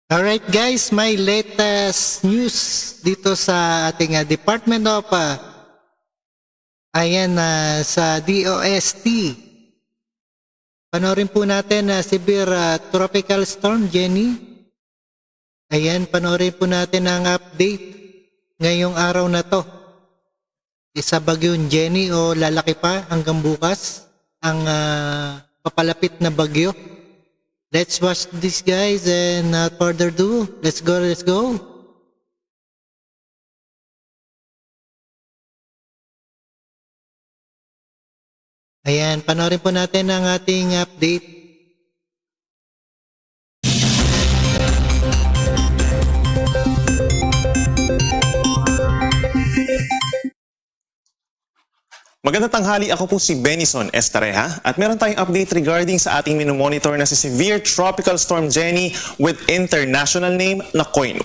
Alright guys, may latest news dito sa ating Department of sa DOST. Panoorin po natin severe tropical storm Jenny. Ayan, panoorin po natin ang update ngayong araw na to. Isa bagyon Jenny o lalaki pa hanggang bukas ang papalapit na bagyo. Let's watch this guys and not further ado, let's go. Ayan, panoorin po natin ang ating update. Magandang tanghali, ako po si Benison Estareja at meron tayong update regarding sa ating minomonitor na si Severe Tropical Storm Jenny with international name na Koinu.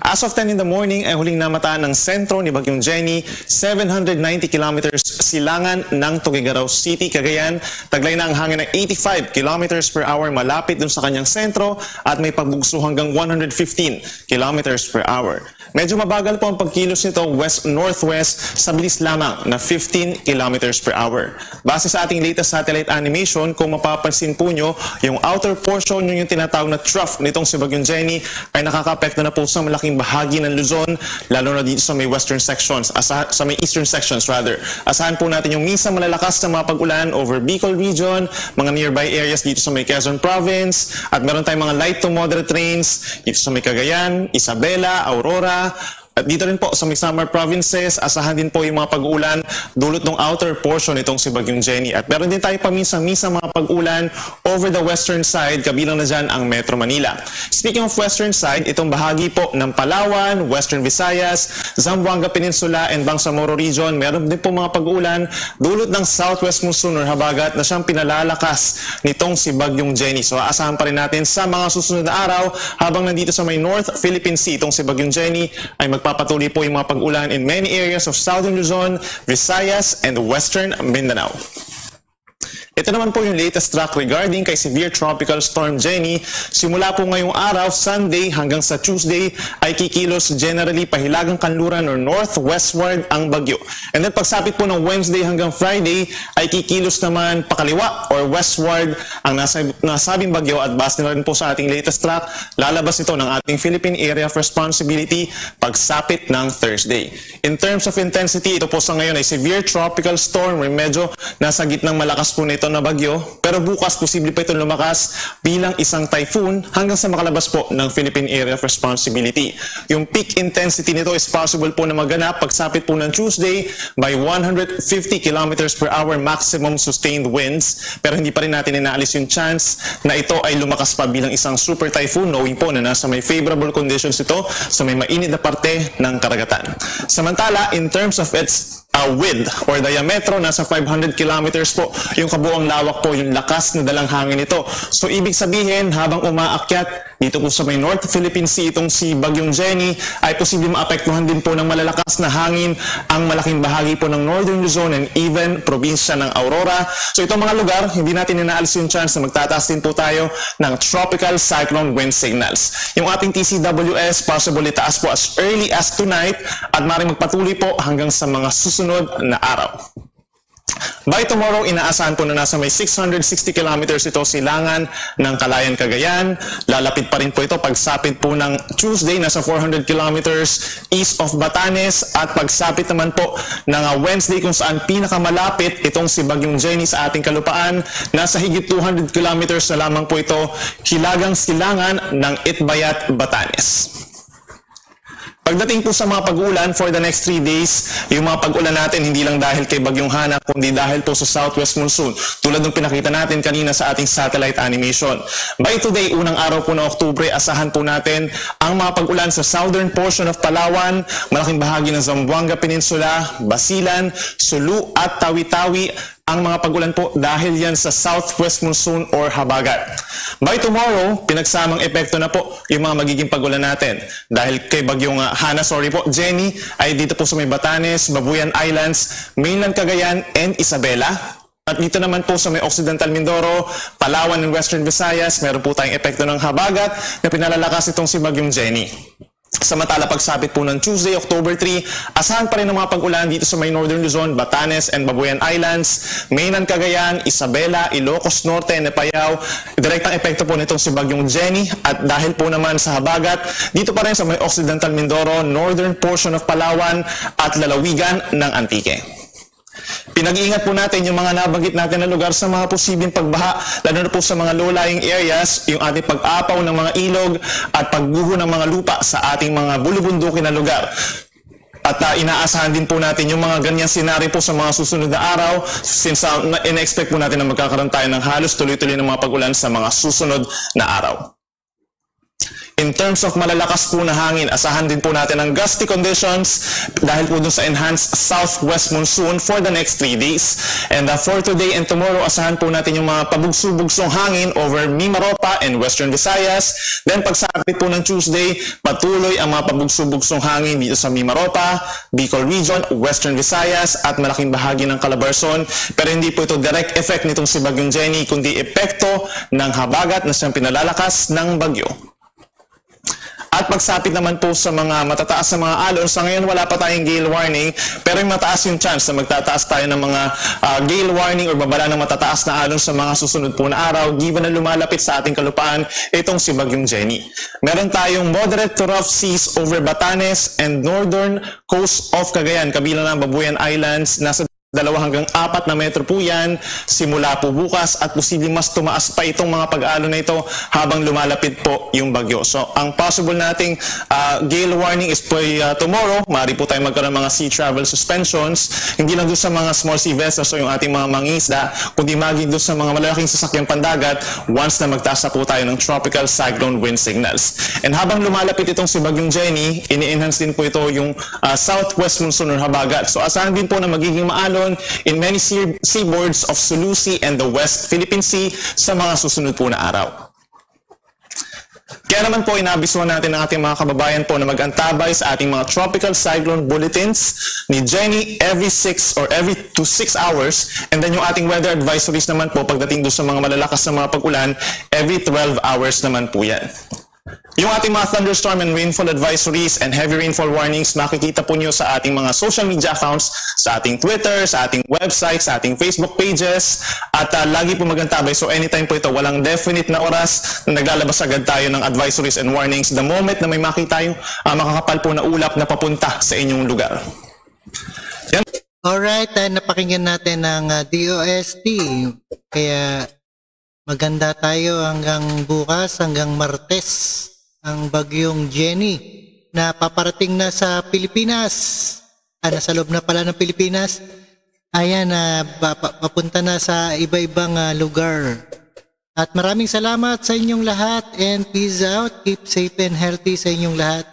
As of 10 in the morning ay huling namataan ng sentro ni Bagyong Jenny, 790 kilometers silangan ng Tuguegarao City, Cagayan. Taglay na ang hangin ng 85 kilometers per hour malapit dun sa kanyang sentro at may pagbugso hanggang 115 kilometers per hour. Medyo mabagal po ang pagkilos nito west-northwest sa bilis lamang na 15 kilometers per hour. Base sa ating latest satellite animation, kung mapapansin po nyo, yung outer portion yung tinatawag na trough nitong si Bagyong Jenny ay nakaka-apekto na po sa malaking bahagi ng Luzon, lalo na dito sa may western sections, sa may eastern sections rather. Asahan po natin yung minsan malalakas na mga pag-ulan over Bicol region, mga nearby areas dito sa may Quezon province, at meron tayong mga light to moderate rains dito sa may Cagayan, Isabela, Aurora. At dito rin po sa may summer provinces, asahan din po yung mga pag-ulan dulot ng outer portion itong si Bagyong Jenny. At meron din tayo paminsan-minsan mga pag-ulan over the western side, kabilang na dyan ang Metro Manila. Speaking of western side, itong bahagi po ng Palawan, Western Visayas, Zamboanga Peninsula, and Bangsamoro region, meron din po mga pag-ulan dulot ng southwest monsoon or habagat na siyang pinalalakas nitong si Bagyong Jenny. So aasahan pa rin natin sa mga susunod na araw habang nandito sa may North Philippine Sea itong si Bagyong Jenny ay magpapatuloy po yung mga pag-ulan in many areas of southern Luzon, Visayas, and western Mindanao. Ito naman po yung latest track regarding kay Severe Tropical Storm Jenny. Simula po ngayong araw, Sunday hanggang sa Tuesday, ay kikilos generally pahilagang kanluran or northwestward ang bagyo. And then pagsapit po ng Wednesday hanggang Friday, ay kikilos naman pakaliwa or westward ang nasabing bagyo. At base na rin po sa ating latest track, lalabas ito ng ating Philippine Area of Responsibility pagsapit ng Thursday. In terms of intensity, ito po sa ngayon ay Severe Tropical Storm, medyo nasa gitnang malakas po nito na bagyo, pero bukas posible pa ito lumakas bilang isang typhoon hanggang sa makalabas po ng Philippine Area of Responsibility. Yung peak intensity nito is possible po na maganap pagsapit po ng Tuesday by 150 kilometers per hour maximum sustained winds, pero hindi pa rin natin inaalis yung chance na ito ay lumakas pa bilang isang super typhoon, knowing po na nasa may favorable conditions ito sa may mainit na parte ng karagatan. Samantala, in terms of its width or diametro, nasa 500 kilometers po yung kabuang lawak po, yung lakas na dalang hangin nito. So ibig sabihin, habang umaakyat dito po sa may North Philippine Sea itong si Bagyong Jenny, ay posibleng maapektuhan din po ng malalakas na hangin ang malaking bahagi po ng Northern Luzon and even probinsya ng Aurora. So itong mga lugar, hindi natin inaalis yung chance na magtataas din po tayo ng tropical cyclone wind signals. Yung ating TCWS, possible itaas po as early as tonight at maaaring magpatuloy po hanggang sa mga susunod na araw. By tomorrow, inaasahan po na nasa may 660 kilometers ito silangan ng Calayan, Cagayan. Lalapit pa rin po ito pagsapit po ng Tuesday, nasa 400 kilometers east of Batanes, at pagsapit naman po ng Wednesday kung saan pinakamalapit itong si Bagyong Jenny sa ating kalupaan, nasa higit 200 kilometers na lamang po ito hilagang silangan ng Itbayat, Batanes. Pagdating po sa mga pag-ulan for the next 3 days, yung mga pag-ulan natin hindi lang dahil kay Bagyong Hana, kundi dahil po sa southwest monsoon, tulad ng pinakita natin kanina sa ating satellite animation. By today, unang araw po ng Oktubre, asahan po natin ang mga pag-ulan sa southern portion of Palawan, malaking bahagi ng Zamboanga Peninsula, Basilan, Sulu at Tawi-Tawi, ang mga pag-ulan po dahil yan sa southwest monsoon or habagat. By tomorrow, pinagsamang epekto na po yung mga magiging pag-ulan natin. Dahil kay Bagyong Jenny ay dito po sa may Batanes, Babuyan Islands, mainland Cagayan, and Isabela. At dito naman po sa may Occidental Mindoro, Palawan and Western Visayas, meron po tayong epekto ng habagat na pinalalakas itong si Bagyong Jenny. Samantala pagsapit po ng Tuesday, October 3, asahan pa rin ang mga pag-ulan dito sa may Northern Luzon, Batanes and Babuyan Islands, Mainland Cagayan, Isabela, Ilocos Norte, and Apayao. Direktang epekto po nitong si Bagyong Jenny at dahil po naman sa habagat, dito pa rin sa may Occidental Mindoro, northern portion of Palawan at lalawigan ng Antique. Pinag-iingat po natin yung mga nabanggit natin na lugar sa mga posibleng pagbaha, lalo na po sa mga low-lying areas, yung ating pag-apaw ng mga ilog at pagguho ng mga lupa sa ating mga bulubundukin na lugar. At inaasahan din po natin yung mga ganyan senaryo po sa mga susunod na araw since in-expect po natin na magkakaroon tayo ng halos tuloy-tuloy ng mga pag-ulan sa mga susunod na araw. In terms of malalakas po na hangin, asahan din po natin ang gusty conditions dahil po dun sa enhanced southwest monsoon for the next 3 days. And for today and tomorrow, asahan po natin yung mga pabugso-bugsong hangin over Mimaropa and Western Visayas. Then pagsapit po ng Tuesday, patuloy ang mga pabugso-bugsong hangin dito sa Mimaropa, Bicol Region, Western Visayas at malaking bahagi ng Calabarzon. Pero hindi po ito direct effect nitong si Bagyong Jenny, kundi epekto ng habagat na siyang pinalalakas ng bagyo. At pagsapit naman po sa mga matataas na mga alon, sa ngayon wala pa tayong gale warning, pero yung mataas yung chance na magtataas tayo ng mga gale warning o babala ng matataas na alon sa mga susunod po na araw, given na lumalapit sa ating kalupaan itong si Bagyong Jenny. Meron tayong moderate to rough seas over Batanes and northern coast of Cagayan, kabilang ng Babuyan Islands, nasa 2 hanggang 4 na metro po yan simula po bukas at posibleng mas tumaas pa itong mga pag-alon na ito habang lumalapit po yung bagyo. So ang possible nating gale warning is po tomorrow. Maaari po tayo magkaroon ng mga sea travel suspensions, hindi lang doon sa mga small sea vessels o yung ating mga mangisda, kundi maging doon sa mga malalaking sasakyang pandagat once na magtaas na po tayo ng tropical cyclone wind signals. And habang lumalapit itong si Bagyong Jenny, ini-enhance din po ito yung southwest monsoon or habagat. So asahan din po na magiging maalon in many seaboards of Sulu Sea and the West Philippine Sea sa mga susunod po na araw. Kaya naman po inabisuhan natin ang ating mga kababayan po na mag-antabay sa ating mga tropical cyclone bulletins ni Jenny every 6 to 6 hours, and then yung ating weather advisories naman po pagdating doon sa mga malalakas na mga pag-ulan every 12 hours naman po yan. Yung ating mga thunderstorm and rainfall advisories and heavy rainfall warnings makikita po nyo sa ating mga social media accounts, sa ating Twitter, sa ating website, sa ating Facebook pages, at lagi po magantabay. So anytime po ito, walang definite na oras na naglalabas agad tayo ng advisories and warnings the moment na may makita yung makakapal po na ulap na papunta sa inyong lugar. Yan. Alright, napakinggan natin ng DOST. Kaya maganda tayo hanggang bukas, hanggang Martes, ang Bagyong Jenny na paparating na sa Pilipinas. Nasa loob na pala ng Pilipinas. Ayan, papunta na sa iba-ibang lugar. At maraming salamat sa inyong lahat and peace out. Keep safe and healthy sa inyong lahat.